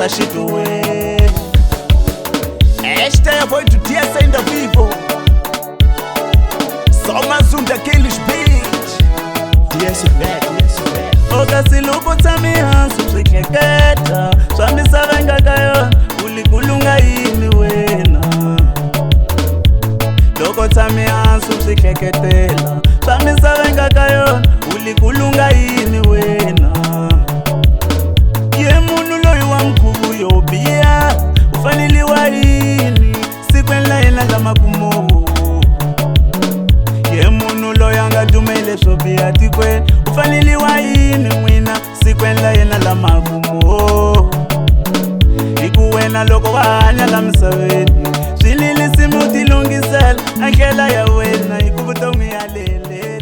sa shituwe Hashtag boy to TSA in the people Soma Zunda Kilish Beach TSA back Okasiluko tami hansu Sikeketa Swami savenga kayon Ulikulunga ini wena Loko tami hansu Sikeketela Swami savenga kayon Ulikulunga ini wena Ye munu loyi wa mkubu yobia Ufanili wa ini Sikwenla ina kama kumo Ye munu loyi anga dumele sobia tikwe Ufanili wa ini mwina Sikwenla ina lama kumo Ikuwena loko wanya la msawedi Swilili simu tilungisel Ankela ya wena ikubutongi ya lele